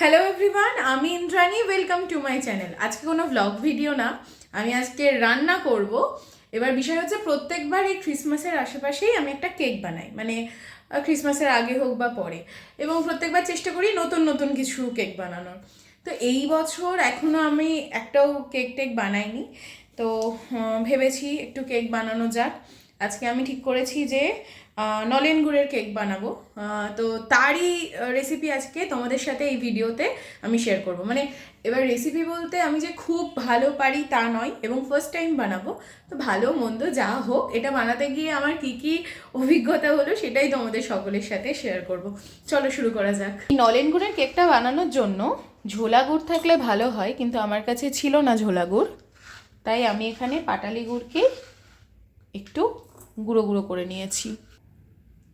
Hello everyone, আমি Indrani. Welcome to my channel. আজকে কোনো ব্লগ ভিডিও না, আমি আজকে রান্না করব। এবার বিষয় হচ্ছে, প্রত্যেকবার এই ক্রিসমাসের আশেপাশেই আমি একটা কেক বানাই, মানে ক্রিসমাসের আগে হোক বা পরে, এবং প্রত্যেকবার চেষ্টা করি নতুন নতুন কিছু কেক বানানোর। তো এই বছর এখনও আমি একটাও কেক বানাইনি। তো ভেবেছি একটু কেক বানানো যাক। আজকে আমি ঠিক করেছি যে নলেন গুড়ের কেক বানাবো। তো তারই রেসিপি আজকে তোমাদের সাথে এই ভিডিওতে আমি শেয়ার করব। মানে এবার রেসিপি বলতে আমি যে খুব ভালো পারি তা নয়, এবং ফার্স্ট টাইম বানাবো। তো ভালো মন্দ যা হোক, এটা বানাতে গিয়ে আমার কি কি অভিজ্ঞতা হলো সেটাই তোমাদের সকলের সাথে শেয়ার করব। চলো শুরু করা যাক। নলেন গুড়ের কেকটা বানানোর জন্য ঝোলা গুড় থাকলে ভালো হয়, কিন্তু আমার কাছে ছিল না ঝোলা গুড়। তাই আমি এখানে পাটালি গুড়কে একটু গুঁড়ো গুঁড়ো করে নিয়েছি।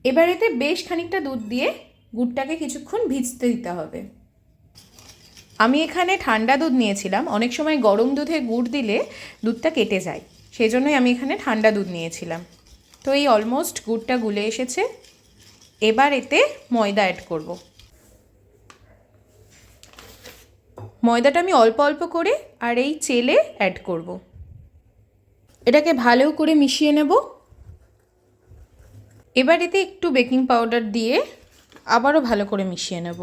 এবার এতে বেশ খানিকটা দুধ দিয়ে গুড়টাকে কিছুক্ষণ ভিজতে দিতে হবে। আমি এখানে ঠান্ডা দুধ নিয়েছিলাম। অনেক সময় গরম দুধে গুড় দিলে দুধটা কেটে যায়, সেই জন্যই আমি এখানে ঠান্ডা দুধ নিয়েছিলাম। তো এই অলমোস্ট গুড়টা গুলে এসেছে। এবার এতে ময়দা অ্যাড করব। ময়দাটা আমি অল্প অল্প করে আর এই চেলে অ্যাড করব। এটাকে ভালো করে মিশিয়ে নেব। এবার এতে একটু বেকিং পাউডার দিয়ে আবারও ভালো করে মিশিয়ে নেব।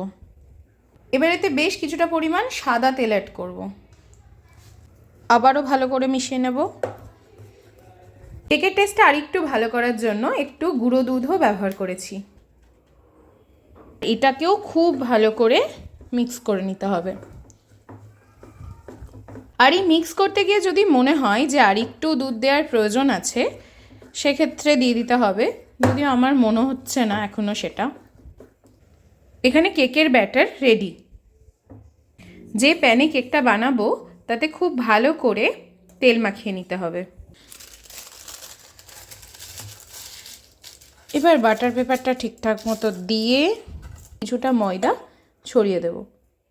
এবার এতে বেশ কিছুটা পরিমাণ সাদা তেল অ্যাড করব। আবারও ভালো করে মিশিয়ে নেব। কেকের টেস্টটা আরেকটু ভালো করার জন্য একটু গুঁড়ো দুধও ব্যবহার করেছি। এটাকেও খুব ভালো করে মিক্স করে নিতে হবে। আর এই মিক্স করতে গিয়ে যদি মনে হয় যে আর একটু দুধ দেওয়ার প্রয়োজন আছে, সেক্ষেত্রে দিয়ে দিতে হবে, যদিও আমার মনে হচ্ছে না এখনও সেটা। এখানে কেকের ব্যাটার রেডি। যে প্যানে কেকটা বানাবো তাতে খুব ভালো করে তেল মাখিয়ে নিতে হবে। এবার বাটার পেপারটা ঠিকঠাক মতো দিয়ে কিছুটা ময়দা ছড়িয়ে দেব।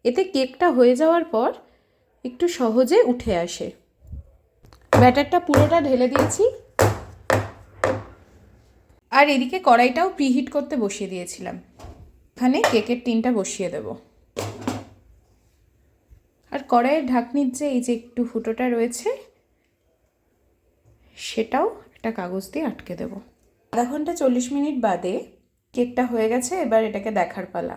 এতে কেকটা হয়ে যাওয়ার পর একটু সহজে উঠে আসে। ব্যাটারটা পুরোটা ঢেলে দিয়েছি। আর এদিকে কড়াইটাও প্রিহিট করতে বসিয়ে দিয়েছিলাম। এখানে কেকের টিনটা বসিয়ে দেব। আর কড়াইয়ের ঢাকনির যে এই যে একটু ফুটোটা রয়েছে, সেটাও একটা কাগজ দিয়ে আটকে দেব। আধা ঘন্টা 40 মিনিট বাদে কেকটা হয়ে গেছে। এবার এটাকে দেখার পালা।